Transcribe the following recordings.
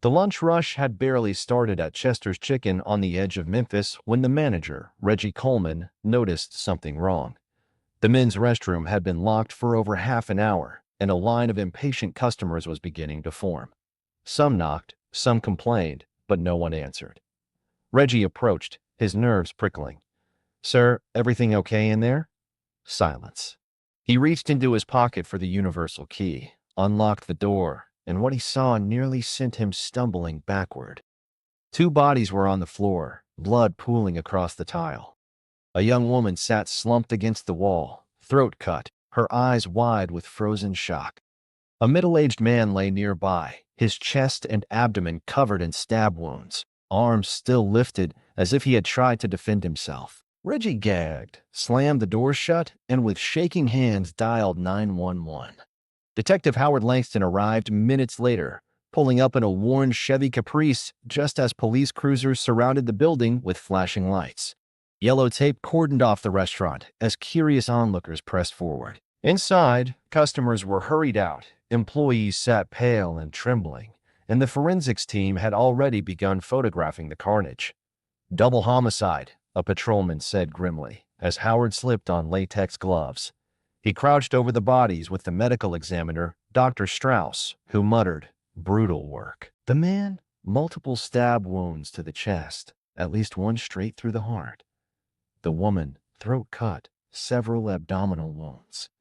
The lunch rush had barely started at Chester's Chicken on the edge of Memphis when the manager, Reggie Coleman, noticed something wrong. The men's restroom had been locked for over half an hour, and a line of impatient customers was beginning to form. Some knocked, some complained, but no one answered. Reggie approached, his nerves prickling. "Sir, everything okay in there?" Silence. He reached into his pocket for the universal key, unlocked the door, and what he saw nearly sent him stumbling backward. Two bodies were on the floor, blood pooling across the tile. A young woman sat slumped against the wall, throat cut, her eyes wide with frozen shock. A middle-aged man lay nearby, his chest and abdomen covered in stab wounds, arms still lifted as if he had tried to defend himself. Reggie gagged, slammed the door shut, and with shaking hands dialed 911. Detective Howard Langston arrived minutes later, pulling up in a worn Chevy Caprice just as police cruisers surrounded the building with flashing lights. Yellow tape cordoned off the restaurant as curious onlookers pressed forward. Inside, customers were hurried out, employees sat pale and trembling, and the forensics team had already begun photographing the carnage. "Double homicide," a patrolman said grimly, as Howard slipped on latex gloves. He crouched over the bodies with the medical examiner, Dr. Strauss, who muttered, "Brutal work." The man, multiple stab wounds to the chest, at least one straight through the heart. The woman, throat cut, several abdominal wounds.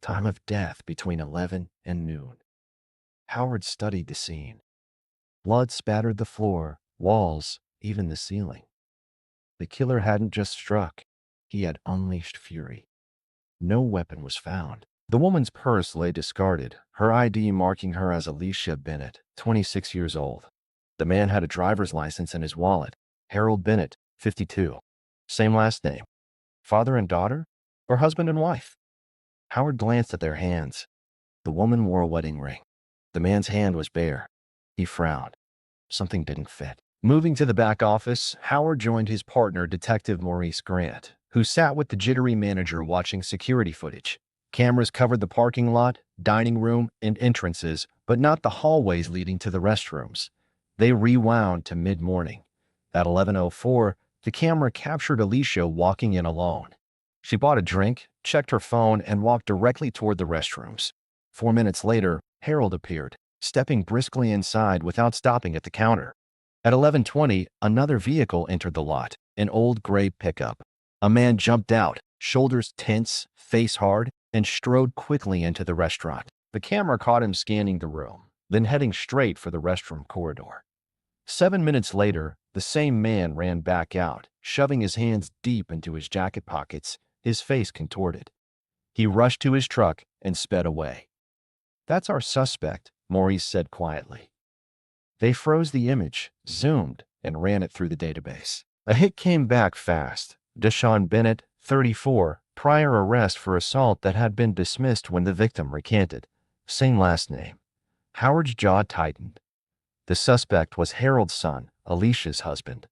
Time of death between 11 and noon. Howard studied the scene. Blood spattered the floor, walls, even the ceiling. The killer hadn't just struck. He had unleashed fury. No weapon was found. The woman's purse lay discarded, her ID marking her as Alicia Bennett, 26 years old. The man had a driver's license in his wallet. Harold Bennett, 52. Same last name. Father and daughter? Or husband and wife? Howard glanced at their hands. The woman wore a wedding ring. The man's hand was bare. He frowned. Something didn't fit. Moving to the back office, Howard joined his partner, Detective Maurice Grant, who sat with the jittery manager watching security footage. Cameras covered the parking lot, dining room, and entrances, but not the hallways leading to the restrooms. They rewound to mid-morning. At 11:04, the camera captured Alicia walking in alone. She bought a drink, checked her phone, and walked directly toward the restrooms. 4 minutes later, Harold appeared, stepping briskly inside without stopping at the counter. At 11:20, another vehicle entered the lot, an old gray pickup. A man jumped out, shoulders tense, face hard, and strode quickly into the restaurant. The camera caught him scanning the room, then heading straight for the restroom corridor. 7 minutes later, the same man ran back out, shoving his hands deep into his jacket pockets, his face contorted. He rushed to his truck and sped away. "That's our suspect," Maurice said quietly. They froze the image, zoomed, and ran it through the database. A hit came back fast. Deshawn Bennett, 34, prior arrest for assault that had been dismissed when the victim recanted. Same last name. Howard's jaw tightened. The suspect was Harold's son, Alicia's husband.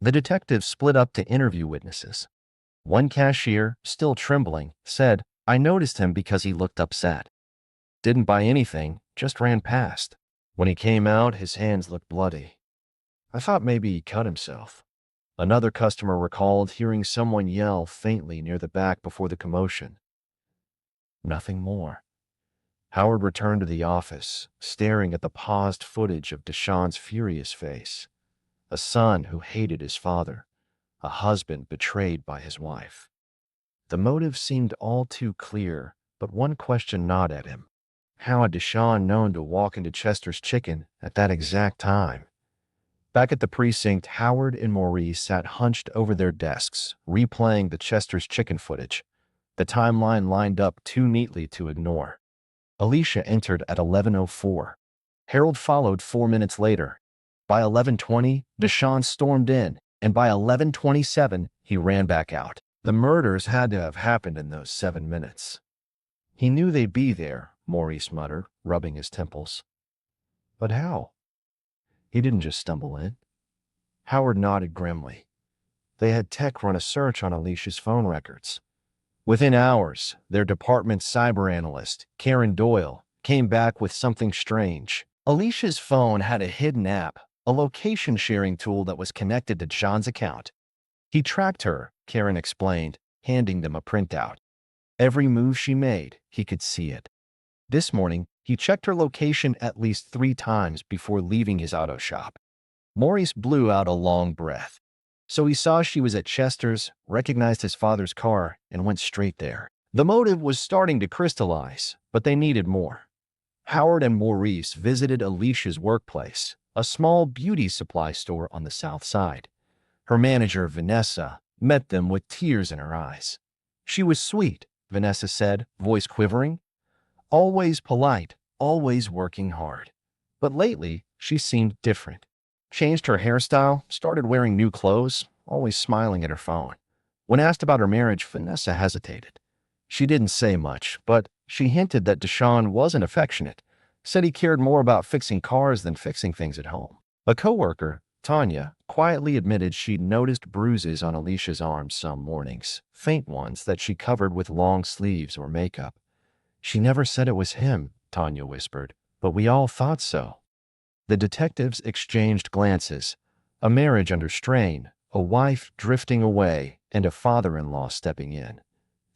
The detectives split up to interview witnesses. One cashier, still trembling, said, "I noticed him because he looked upset. Didn't buy anything, just ran past. When he came out, his hands looked bloody. I thought maybe he cut himself." Another customer recalled hearing someone yell faintly near the back before the commotion. Nothing more. Howard returned to the office, staring at the paused footage of Deshawn's furious face. A son who hated his father, a husband betrayed by his wife. The motive seemed all too clear, but one question gnawed at him. How had Deshawn known to walk into Chester's Chicken at that exact time? Back at the precinct, Howard and Maurice sat hunched over their desks, replaying the Chester's Chicken footage. The timeline lined up too neatly to ignore. Alicia entered at 11:04. Harold followed 4 minutes later. By 11:20, Deshawn stormed in, and by 11:27, he ran back out. The murders had to have happened in those 7 minutes. He knew they'd be there, Maurice muttered, rubbing his temples. But how? He didn't just stumble in. Howard nodded grimly. They had tech run a search on Alicia's phone records. Within hours, their department's cyber analyst, Karen Doyle, came back with something strange. Alicia's phone had a hidden app, a location sharing tool that was connected to Deshawn's account. He tracked her, Karen explained, handing them a printout. Every move she made, he could see it. This morning, he checked her location at least 3 times before leaving his auto shop. Maurice blew out a long breath. So he saw she was at Chester's, recognized his father's car, and went straight there. The motive was starting to crystallize, but they needed more. Howard and Maurice visited Alicia's workplace, a small beauty supply store on the south side. Her manager, Vanessa, met them with tears in her eyes. She was sweet, Vanessa said, voice quivering. Always polite, always working hard. But lately, she seemed different. Changed her hairstyle, started wearing new clothes, always smiling at her phone. When asked about her marriage, Vanessa hesitated. She didn't say much, but she hinted that Deshawn wasn't affectionate, said he cared more about fixing cars than fixing things at home. A coworker, Tanya, quietly admitted she'd noticed bruises on Alicia's arms some mornings, faint ones that she covered with long sleeves or makeup. She never said it was him, Tanya whispered, but we all thought so. The detectives exchanged glances. A marriage under strain, a wife drifting away, and a father-in-law stepping in.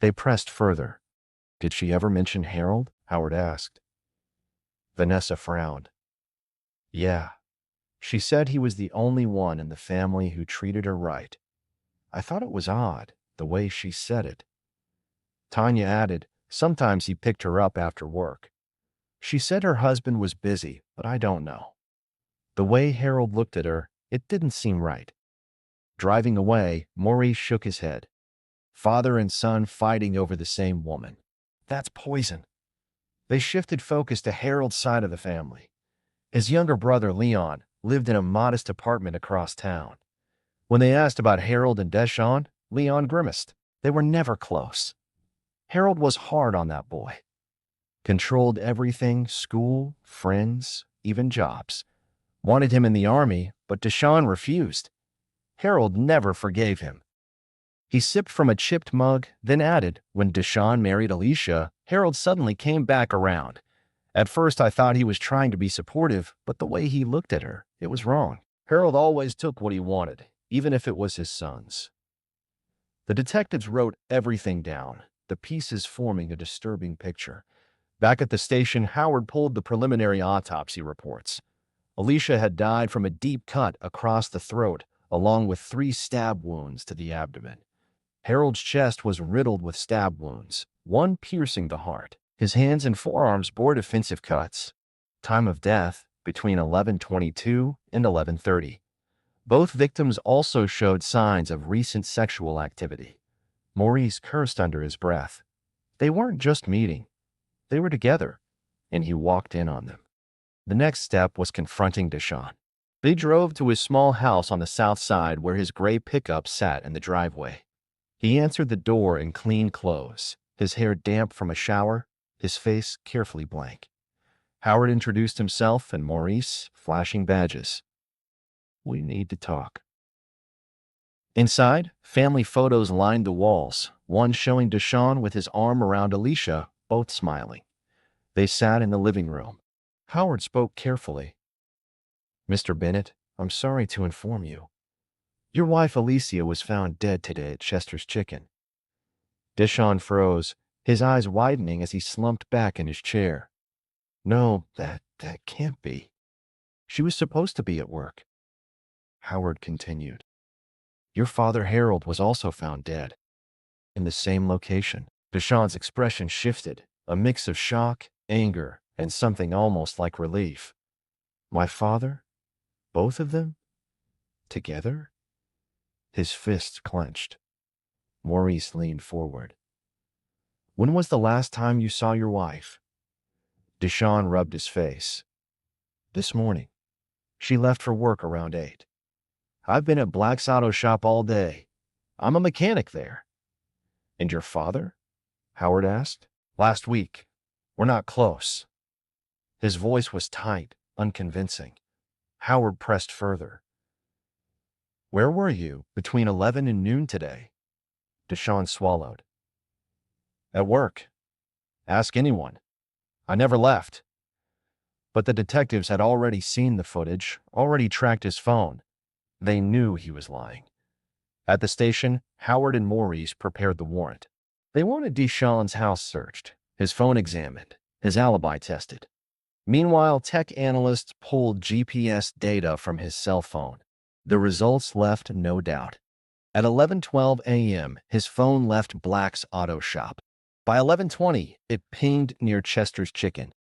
They pressed further. Did she ever mention Harold? Howard asked. Vanessa frowned. Yeah. She said he was the only one in the family who treated her right. I thought it was odd, the way she said it. Tanya added, sometimes he picked her up after work. She said her husband was busy, but I don't know. The way Harold looked at her, it didn't seem right. Driving away, Maurice shook his head. Father and son fighting over the same woman. That's poison. They shifted focus to Harold's side of the family. His younger brother, Leon, lived in a modest apartment across town. When they asked about Harold and Deshawn, Leon grimaced. They were never close. Harold was hard on that boy. Controlled everything, school, friends, even jobs. Wanted him in the army, but Deshawn refused. Harold never forgave him. He sipped from a chipped mug, then added, when Deshawn married Alicia, Harold suddenly came back around. At first I thought he was trying to be supportive, but the way he looked at her, it was wrong. Harold always took what he wanted, even if it was his son's. The detectives wrote everything down, the pieces forming a disturbing picture. Back at the station, Howard pulled the preliminary autopsy reports. Alicia had died from a deep cut across the throat, along with 3 stab wounds to the abdomen. Harold's chest was riddled with stab wounds, one piercing the heart. His hands and forearms bore defensive cuts. Time of death, between 11:22 and 11:30. Both victims also showed signs of recent sexual activity. Maurice cursed under his breath. They weren't just meeting. They were together, and he walked in on them. The next step was confronting Deshawn. They drove to his small house on the south side where his gray pickup sat in the driveway. He answered the door in clean clothes, his hair damp from a shower, his face carefully blank. Howard introduced himself and Maurice, flashing badges. We need to talk. Inside, family photos lined the walls, one showing Deshawn with his arm around Alicia, both smiling. They sat in the living room. Howard spoke carefully. Mr. Bennett, I'm sorry to inform you. Your wife Alicia was found dead today at Chester's Chicken. Deshawn froze, his eyes widening as he slumped back in his chair. No, that can't be. She was supposed to be at work. Howard continued. Your father Harold was also found dead, in the same location. Deshawn's expression shifted, a mix of shock, anger, and something almost like relief. My father? Both of them? Together? His fists clenched. Maurice leaned forward. When was the last time you saw your wife? Deshawn rubbed his face. This morning. She left for work around 8. I've been at Black's auto shop all day. I'm a mechanic there. And your father? Howard asked. Last week. We're not close. His voice was tight, unconvincing. Howard pressed further. Where were you between 11 and noon today? Deshawn swallowed. At work. Ask anyone. I never left. But the detectives had already seen the footage, already tracked his phone. They knew he was lying. At the station, Howard and Maurice prepared the warrant. They wanted Deshawn's house searched, his phone examined, his alibi tested. Meanwhile, tech analysts pulled GPS data from his cell phone. The results left no doubt. At 11:12 a.m., his phone left Black's auto shop. By 11:20, it pinged near Chester's Chicken.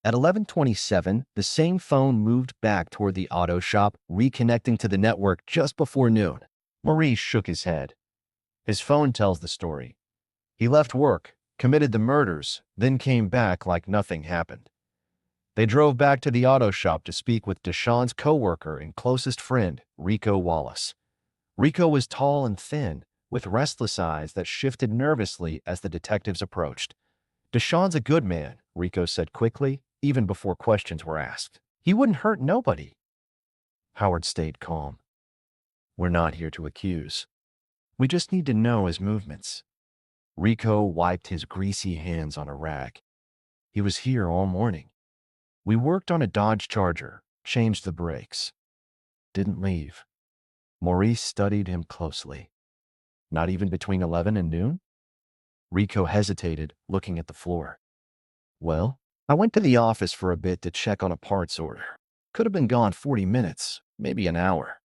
At 11:27, the same phone moved back toward the auto shop, reconnecting to the network just before noon. Maurice shook his head. His phone tells the story. He left work, committed the murders, then came back like nothing happened. They drove back to the auto shop to speak with Deshawn's coworker and closest friend, Rico Wallace. Rico was tall and thin, with restless eyes that shifted nervously as the detectives approached. Deshawn's a good man, Rico said quickly, even before questions were asked. He wouldn't hurt nobody. Howard stayed calm. We're not here to accuse. We just need to know his movements. Rico wiped his greasy hands on a rag. He was here all morning. We worked on a Dodge Charger, changed the brakes. Didn't leave. Maurice studied him closely. Not even between 11 and noon? Rico hesitated, looking at the floor. Well, I went to the office for a bit to check on a parts order. Could have been gone 40 minutes, maybe an hour.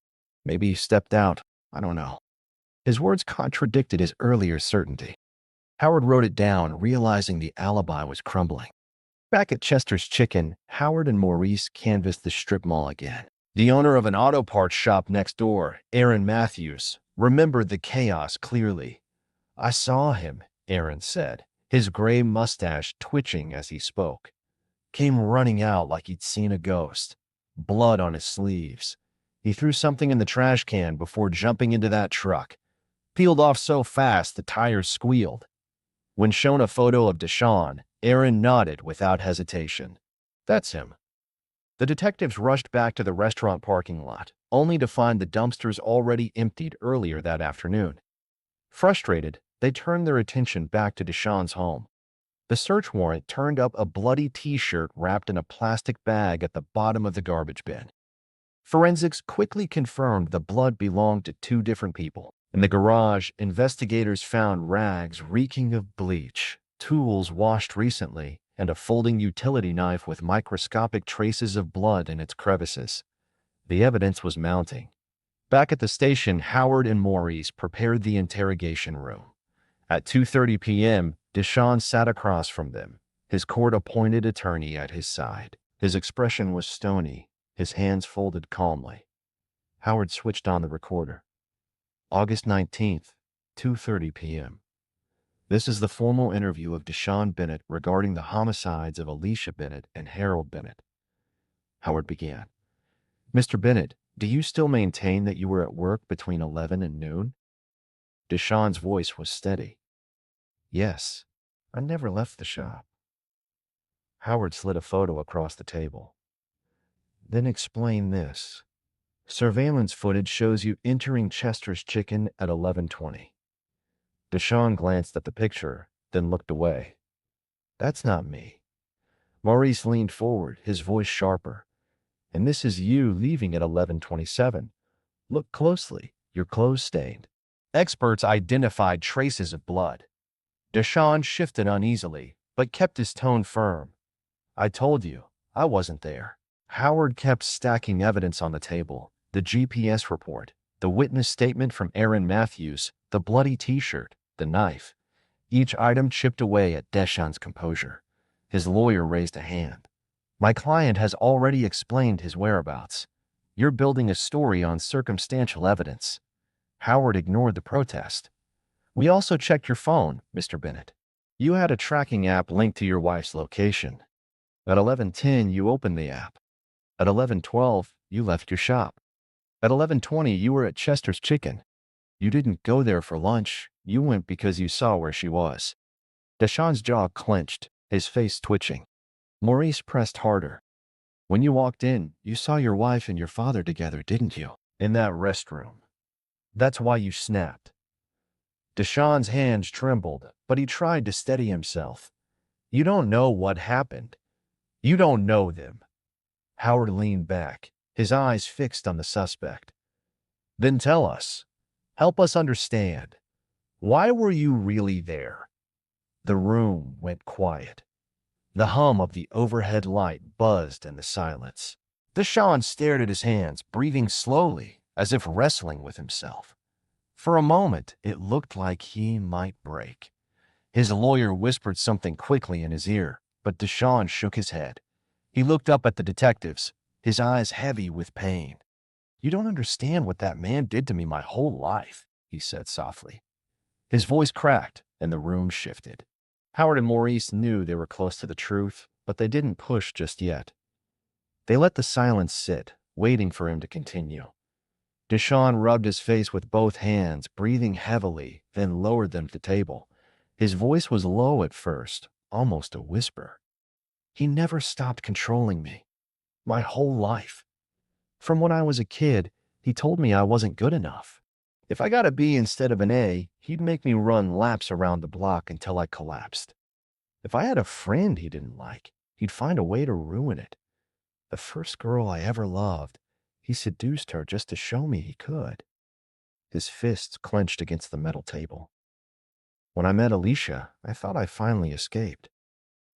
Maybe he stepped out. I don't know. His words contradicted his earlier certainty. Howard wrote it down, realizing the alibi was crumbling. Back at Chester's Chicken, Howard and Maurice canvassed the strip mall again. The owner of an auto parts shop next door, Aaron Matthews, remembered the chaos clearly. I saw him, Aaron said, his gray mustache twitching as he spoke. Came running out like he'd seen a ghost. Blood on his sleeves. He threw something in the trash can before jumping into that truck. Peeled off so fast the tires squealed. When shown a photo of Deshawn, Aaron nodded without hesitation. That's him. The detectives rushed back to the restaurant parking lot, only to find the dumpsters already emptied earlier that afternoon. Frustrated, they turned their attention back to Deshawn's home. The search warrant turned up a bloody T-shirt wrapped in a plastic bag at the bottom of the garbage bin. Forensics quickly confirmed the blood belonged to two different people. In the garage, investigators found rags reeking of bleach, tools washed recently, and a folding utility knife with microscopic traces of blood in its crevices. The evidence was mounting. Back at the station, Howard and Maurice prepared the interrogation room. At 2:30 p.m., Deshawn sat across from them, his court-appointed attorney at his side. His expression was stony, his hands folded calmly. Howard switched on the recorder. August 19th, 2:30 p.m. This is the formal interview of Deshawn Bennett regarding the homicides of Alicia Bennett and Harold Bennett. Howard began. Mr. Bennett, do you still maintain that you were at work between 11 and noon? Deshawn's voice was steady. Yes, I never left the shop. Howard slid a photo across the table. Then explain this. Surveillance footage shows you entering Chester's Chicken at 11:20. Deshawn glanced at the picture, then looked away. That's not me. Maurice leaned forward, his voice sharper. And this is you leaving at 11:27. Look closely. Your clothes stained. Experts identified traces of blood. Deshawn shifted uneasily, but kept his tone firm. I told you, I wasn't there. Howard kept stacking evidence on the table. The GPS report, the witness statement from Aaron Matthews, the bloody T-shirt, the knife. Each item chipped away at Deshawn's composure. His lawyer raised a hand. My client has already explained his whereabouts. You're building a story on circumstantial evidence. Howard ignored the protest. We also checked your phone, Mr. Bennett. You had a tracking app linked to your wife's location. At 11:10, you opened the app. At 11:12, you left your shop. At 11:20, you were at Chester's Chicken. You didn't go there for lunch. You went because you saw where she was. Deshawn's jaw clenched, his face twitching. Maurice pressed harder. When you walked in, you saw your wife and your father together, didn't you? In that restroom. That's why you snapped. Deshawn's hands trembled, but he tried to steady himself. You don't know what happened. You don't know them. Howard leaned back, his eyes fixed on the suspect. Then tell us. Help us understand. Why were you really there? The room went quiet. The hum of the overhead light buzzed in the silence. Deshawn stared at his hands, breathing slowly, as if wrestling with himself. For a moment, it looked like he might break. His lawyer whispered something quickly in his ear, but Deshawn shook his head. He looked up at the detectives, his eyes heavy with pain. You don't understand what that man did to me my whole life, he said softly. His voice cracked, and the room shifted. Howard and Maurice knew they were close to the truth, but they didn't push just yet. They let the silence sit, waiting for him to continue. Deshawn rubbed his face with both hands, breathing heavily, then lowered them to the table. His voice was low at first, almost a whisper. He never stopped controlling me. My whole life. From when I was a kid, he told me I wasn't good enough. If I got a B instead of an A, he'd make me run laps around the block until I collapsed. If I had a friend he didn't like, he'd find a way to ruin it. The first girl I ever loved, he seduced her just to show me he could. His fists clenched against the metal table. When I met Alicia, I thought I finally escaped.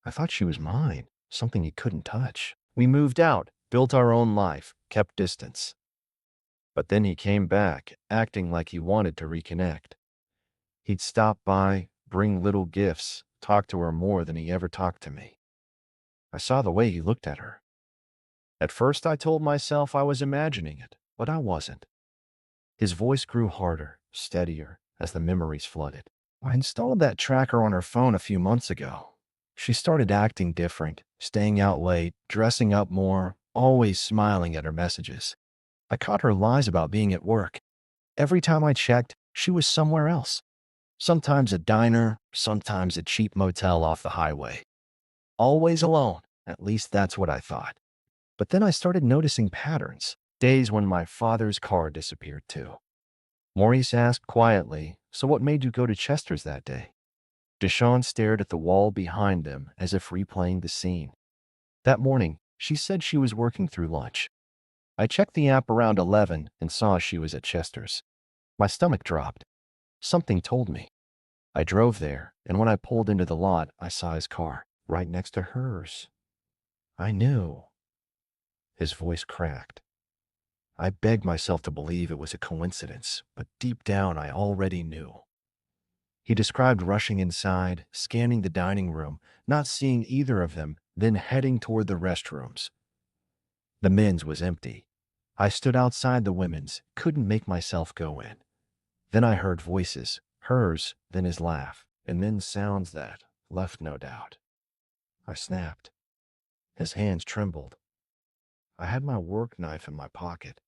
I thought she was mine, something he couldn't touch. We moved out, built our own life, kept distance. But then he came back, acting like he wanted to reconnect. He'd stop by, bring little gifts, talk to her more than he ever talked to me. I saw the way he looked at her. At first I told myself I was imagining it, but I wasn't. His voice grew harder, steadier, as the memories flooded. I installed that tracker on her phone a few months ago. She started acting different, staying out late, dressing up more, always smiling at her messages. I caught her lies about being at work. Every time I checked, she was somewhere else. Sometimes a diner, sometimes a cheap motel off the highway. Always alone, at least that's what I thought. But then I started noticing patterns, days when my father's car disappeared too. Maurice asked quietly, so what made you go to Chester's that day? Deshawn stared at the wall behind them as if replaying the scene. That morning, she said she was working through lunch. I checked the app around 11 and saw she was at Chester's. My stomach dropped. Something told me. I drove there, and when I pulled into the lot, I saw his car, right next to hers. I knew. His voice cracked. I begged myself to believe it was a coincidence, but deep down I already knew. He described rushing inside, scanning the dining room, not seeing either of them, then heading toward the restrooms. The men's was empty. I stood outside the women's, couldn't make myself go in. Then I heard voices, hers, then his laugh, and then sounds that left no doubt. I snapped. His hands trembled. I had my work knife in my pocket.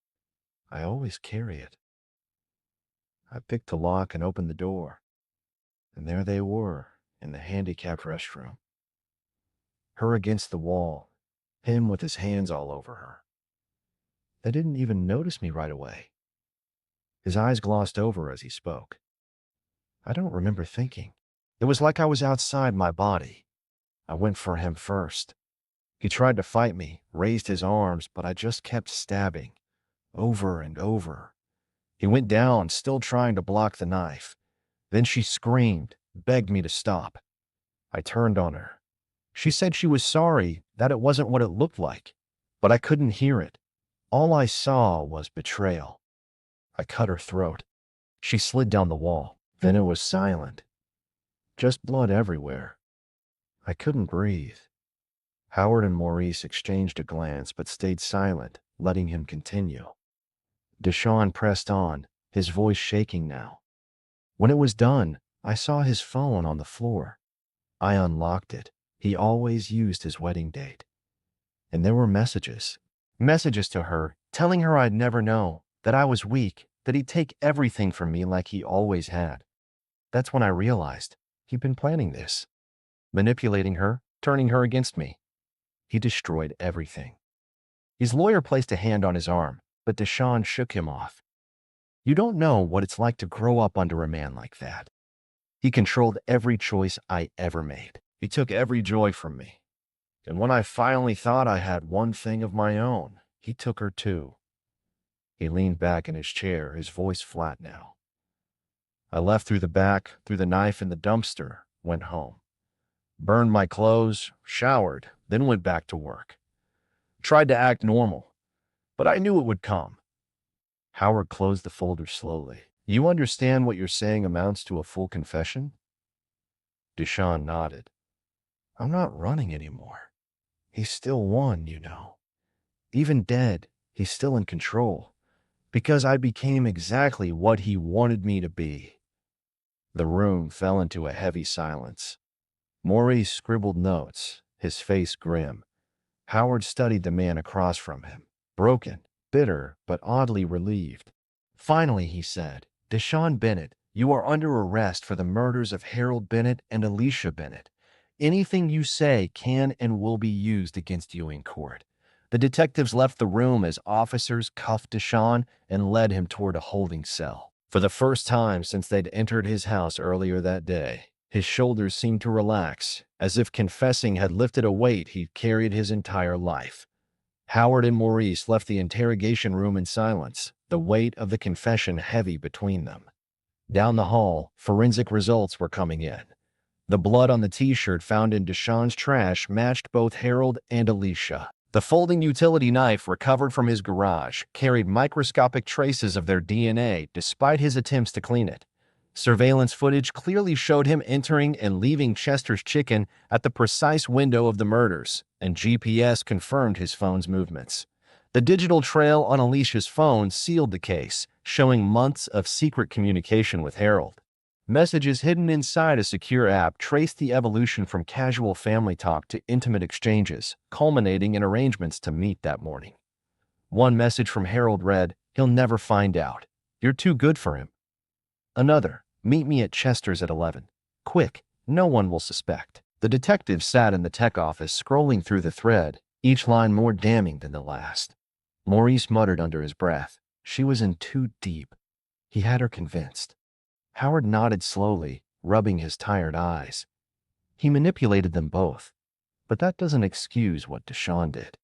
I always carry it. I picked the lock and opened the door. And there they were, in the handicapped restroom. Her against the wall, him with his hands all over her. They didn't even notice me right away. His eyes glossed over as he spoke. I don't remember thinking. It was like I was outside my body. I went for him first. He tried to fight me, raised his arms, but I just kept stabbing, over and over. He went down, still trying to block the knife. Then she screamed, begged me to stop. I turned on her. She said she was sorry, that it wasn't what it looked like, but I couldn't hear it. All I saw was betrayal. I cut her throat. She slid down the wall. Then it was silent. Just blood everywhere. I couldn't breathe. Howard and Maurice exchanged a glance but stayed silent, letting him continue. Deshawn pressed on, his voice shaking now. When it was done, I saw his phone on the floor. I unlocked it. He always used his wedding date. And there were messages. Messages to her, telling her I'd never know, that I was weak, that he'd take everything from me like he always had. That's when I realized he'd been planning this. Manipulating her, turning her against me. He destroyed everything. His lawyer placed a hand on his arm, but Deshawn shook him off. You don't know what it's like to grow up under a man like that. He controlled every choice I ever made. He took every joy from me. And when I finally thought I had one thing of my own, he took her too. He leaned back in his chair, his voice flat now. I left through the back, threw the knife in the dumpster, went home. Burned my clothes, showered, then went back to work. Tried to act normal, but I knew it would come. Howard closed the folder slowly. You understand what you're saying amounts to a full confession? Deshawn nodded. I'm not running anymore. He's still won, you know. Even dead, he's still in control. Because I became exactly what he wanted me to be. The room fell into a heavy silence. Maurice scribbled notes, his face grim. Howard studied the man across from him, broken, bitter, but oddly relieved. Finally, he said, Deshawn Bennett, you are under arrest for the murders of Harold Bennett and Alicia Bennett. Anything you say can and will be used against you in court. The detectives left the room as officers cuffed Deshawn and led him toward a holding cell. For the first time since they'd entered his house earlier that day, his shoulders seemed to relax, as if confessing had lifted a weight he'd carried his entire life. Howard and Maurice left the interrogation room in silence, the weight of the confession heavy between them. Down the hall, forensic results were coming in. The blood on the t-shirt found in Deshawn's trash matched both Harold and Alicia. The folding utility knife recovered from his garage carried microscopic traces of their DNA despite his attempts to clean it. Surveillance footage clearly showed him entering and leaving Chester's Chicken at the precise window of the murders, and GPS confirmed his phone's movements. The digital trail on Alicia's phone sealed the case, showing months of secret communication with Harold. Messages hidden inside a secure app traced the evolution from casual family talk to intimate exchanges, culminating in arrangements to meet that morning. One message from Harold read, "He'll never find out. You're too good for him." Another, "Meet me at Chester's at 11. Quick, no one will suspect." The detective sat in the tech office scrolling through the thread, each line more damning than the last. Maurice muttered under his breath. She was in too deep. He had her convinced. Howard nodded slowly, rubbing his tired eyes. He manipulated them both, but that doesn't excuse what Deshawn did.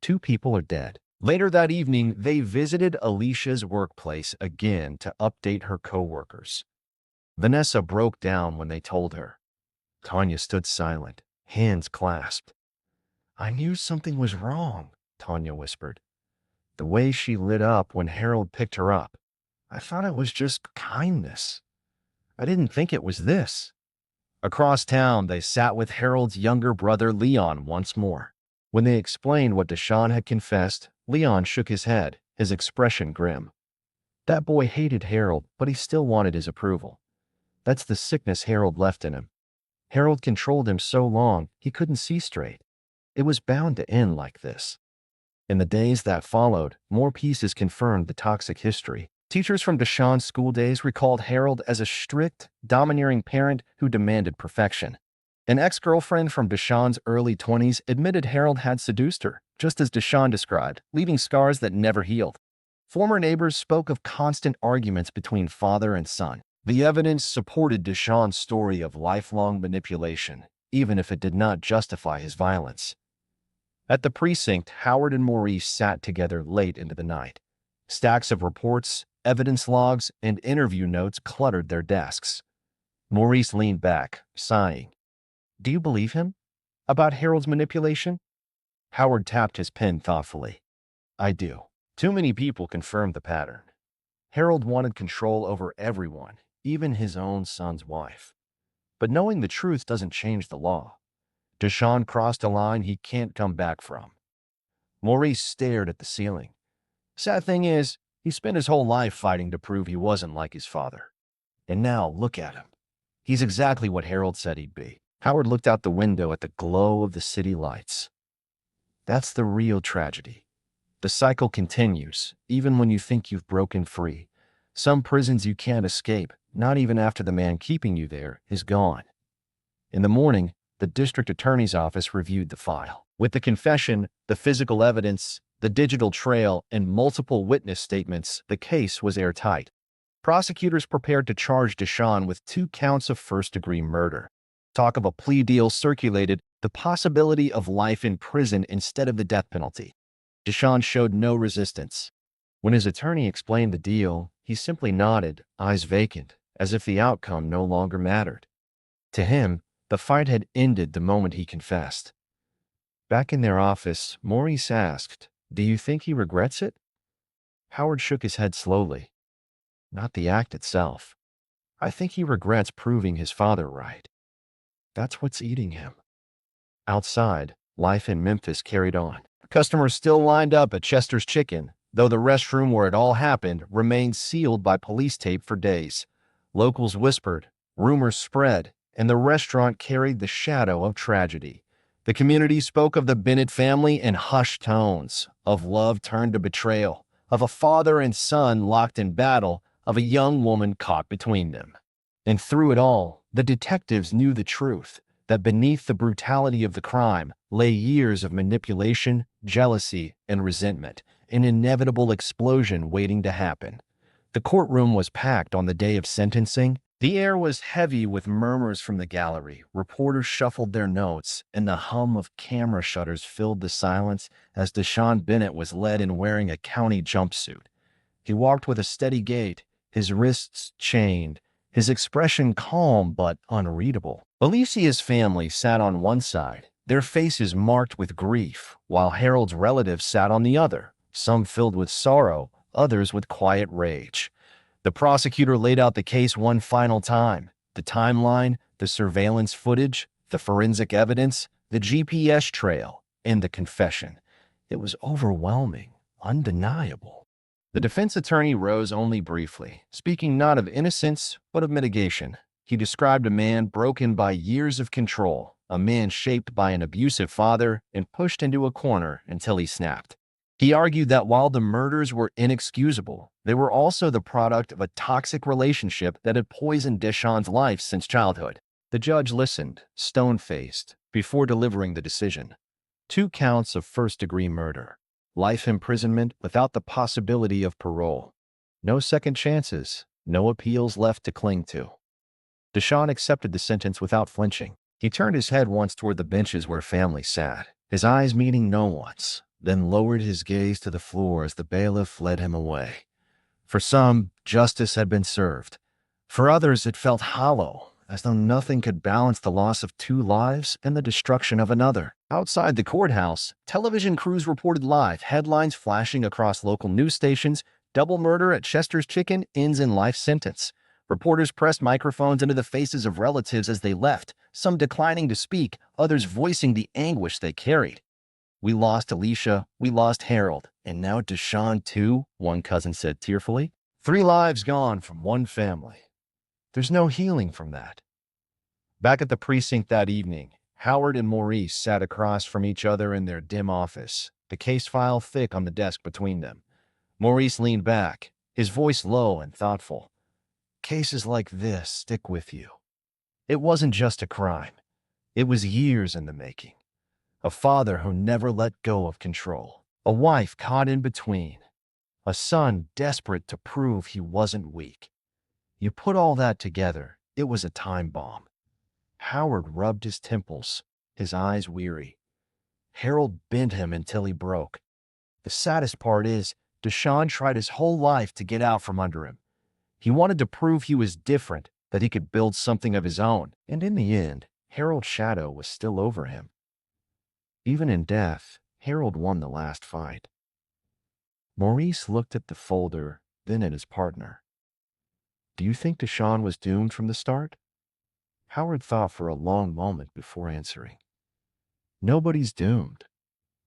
Two people are dead. Later that evening, they visited Alicia's workplace again to update her coworkers. Vanessa broke down when they told her. Tanya stood silent, hands clasped. I knew something was wrong, Tanya whispered. The way she lit up when Harold picked her up. I thought it was just kindness. I didn't think it was this. Across town, they sat with Harold's younger brother Leon once more. When they explained what Deshawn had confessed, Leon shook his head, his expression grim. That boy hated Harold, but he still wanted his approval. That's the sickness Harold left in him. Harold controlled him so long, he couldn't see straight. It was bound to end like this. In the days that followed, more pieces confirmed the toxic history. Teachers from Deshawn's school days recalled Harold as a strict, domineering parent who demanded perfection. An ex-girlfriend from Deshawn's early 20s admitted Harold had seduced her, just as Deshawn described, leaving scars that never healed. Former neighbors spoke of constant arguments between father and son. The evidence supported Deshawn's story of lifelong manipulation, even if it did not justify his violence. At the precinct, Howard and Maurice sat together late into the night. Stacks of reports, evidence logs, and interview notes cluttered their desks. Maurice leaned back, sighing. Do you believe him? About Harold's manipulation? Howard tapped his pen thoughtfully. I do. Too many people confirmed the pattern. Harold wanted control over everyone, even his own son's wife. But knowing the truth doesn't change the law. Deshawn crossed a line he can't come back from. Maurice stared at the ceiling. Sad thing is, he spent his whole life fighting to prove he wasn't like his father. And now, look at him. He's exactly what Harold said he'd be. Howard looked out the window at the glow of the city lights. That's the real tragedy. The cycle continues, even when you think you've broken free. Some prisons you can't escape, not even after the man keeping you there is gone. In the morning, the district attorney's office reviewed the file. With the confession, the physical evidence, the digital trail, and multiple witness statements, the case was airtight. Prosecutors prepared to charge Deshawn with 2 counts of first-degree murder. Talk of a plea deal circulated, the possibility of life in prison instead of the death penalty. Deshawn showed no resistance. When his attorney explained the deal, he simply nodded, eyes vacant, as if the outcome no longer mattered. To him, the fight had ended the moment he confessed. Back in their office, Maurice asked, "Do you think he regrets it?" Howard shook his head slowly. "Not the act itself. I think he regrets proving his father right. That's what's eating him." Outside, life in Memphis carried on. Customers still lined up at Chester's Chicken, though the restroom where it all happened remained sealed by police tape for days. Locals whispered, rumors spread, and the restaurant carried the shadow of tragedy. The community spoke of the Bennett family in hushed tones, of love turned to betrayal, of a father and son locked in battle, of a young woman caught between them. And through it all, the detectives knew the truth, that beneath the brutality of the crime lay years of manipulation, jealousy, and resentment, an inevitable explosion waiting to happen. The courtroom was packed on the day of sentencing. The air was heavy with murmurs from the gallery. Reporters shuffled their notes, and the hum of camera shutters filled the silence as Deshawn Bennett was led in wearing a county jumpsuit. He walked with a steady gait, his wrists chained, his expression calm but unreadable. Alicia's family sat on one side, their faces marked with grief, while Harold's relatives sat on the other, some filled with sorrow, others with quiet rage. The prosecutor laid out the case one final time. The timeline, the surveillance footage, the forensic evidence, the GPS trail, and the confession. It was overwhelming, undeniable. The defense attorney rose only briefly, speaking not of innocence, but of mitigation. He described a man broken by years of control, a man shaped by an abusive father and pushed into a corner until he snapped. He argued that while the murders were inexcusable, they were also the product of a toxic relationship that had poisoned Deshawn's life since childhood. The judge listened, stone-faced, before delivering the decision. 2 counts of first-degree murder. Life imprisonment without the possibility of parole. No second chances, no appeals left to cling to. Deshawn accepted the sentence without flinching. He turned his head once toward the benches where family sat, his eyes meeting no one's, then lowered his gaze to the floor as the bailiff led him away. For some, justice had been served. For others, it felt hollow, as though nothing could balance the loss of 2 lives and the destruction of another. Outside the courthouse, television crews reported live, headlines flashing across local news stations. Double murder at Chester's Chicken ends in life sentence. Reporters pressed microphones into the faces of relatives as they left, some declining to speak, others voicing the anguish they carried. "We lost Alicia, we lost Harold, and now Deshawn too," one cousin said tearfully. 3 lives gone from one family. There's no healing from that. Back at the precinct that evening, Howard and Maurice sat across from each other in their dim office, the case file thick on the desk between them. Maurice leaned back, his voice low and thoughtful. "Cases like this stick with you. It wasn't just a crime. It was years in the making. A father who never let go of control. A wife caught in between. A son desperate to prove he wasn't weak. You put all that together, it was a time bomb." Howard rubbed his temples, his eyes weary. Harold bent him until he broke. The saddest part is, Deshawn tried his whole life to get out from under him. He wanted to prove he was different, that he could build something of his own, and in the end, Harold's shadow was still over him. Even in death, Harold won the last fight. Maurice looked at the folder, then at his partner. "Do you think Deshawn was doomed from the start?" Howard thought for a long moment before answering. "Nobody's doomed.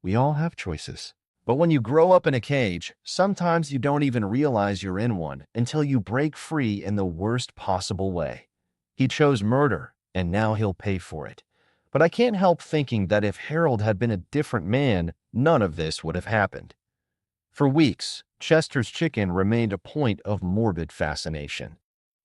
We all have choices. But when you grow up in a cage, sometimes you don't even realize you're in one until you break free in the worst possible way. He chose murder, and now he'll pay for it. But I can't help thinking that if Harold had been a different man, none of this would have happened." For weeks, Chester's Chicken remained a point of morbid fascination.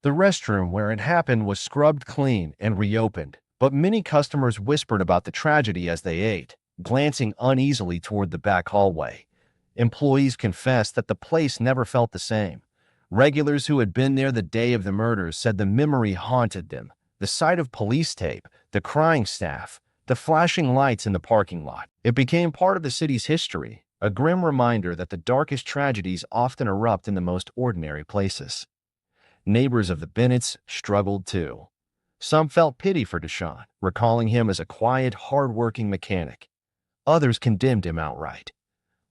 The restroom where it happened was scrubbed clean and reopened, but many customers whispered about the tragedy as they ate, glancing uneasily toward the back hallway. Employees confessed that the place never felt the same. Regulars who had been there the day of the murders said the memory haunted them. The sight of police tape, The crying staff, the flashing lights in the parking lot. It became part of the city's history, a grim reminder that the darkest tragedies often erupt in the most ordinary places. Neighbors of the Bennetts struggled too. Some felt pity for Deshawn, recalling him as a quiet, hard-working mechanic. Others condemned him outright.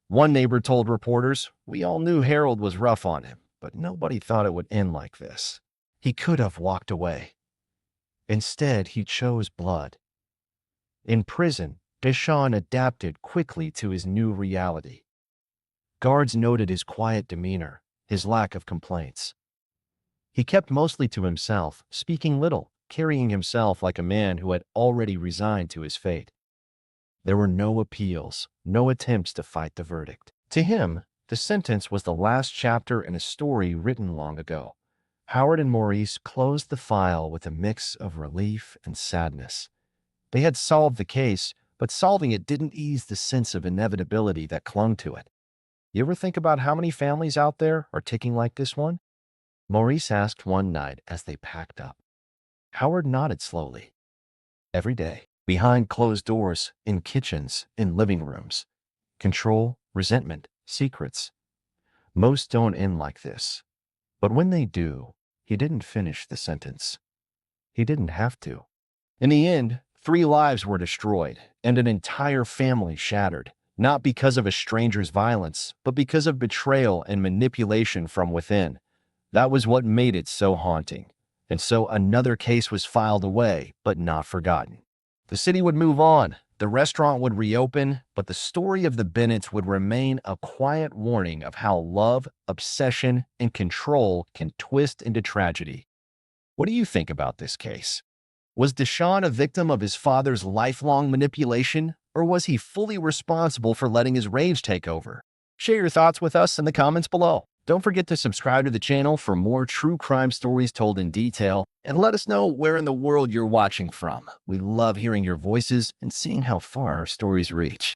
One neighbor told reporters, "We all knew Harold was rough on him, but nobody thought it would end like this. He could have walked away. Instead, he chose blood." In prison, Deshawn adapted quickly to his new reality. Guards noted his quiet demeanor, his lack of complaints. He kept mostly to himself, speaking little, carrying himself like a man who had already resigned to his fate. There were no appeals, no attempts to fight the verdict. To him, the sentence was the last chapter in a story written long ago. Howard and Maurice closed the file with a mix of relief and sadness. They had solved the case, but solving it didn't ease the sense of inevitability that clung to it. You ever think about how many families out there are ticking like this one? Maurice asked one night as they packed up. Howard nodded slowly. Every day, behind closed doors, in kitchens, in living rooms. Control, resentment, secrets. Most don't end like this. But when they do, he didn't finish the sentence. He didn't have to. In the end, 3 lives were destroyed and an entire family shattered, not because of a stranger's violence, but because of betrayal and manipulation from within. That was what made it so haunting. And so another case was filed away, but not forgotten. The city would move on, the restaurant would reopen, but the story of the Bennetts would remain a quiet warning of how love, obsession, and control can twist into tragedy. What do you think about this case? Was Deshawn a victim of his father's lifelong manipulation, or was he fully responsible for letting his rage take over? Share your thoughts with us in the comments below. Don't forget to subscribe to the channel for more true crime stories told in detail, and let us know where in the world you're watching from. We love hearing your voices and seeing how far our stories reach.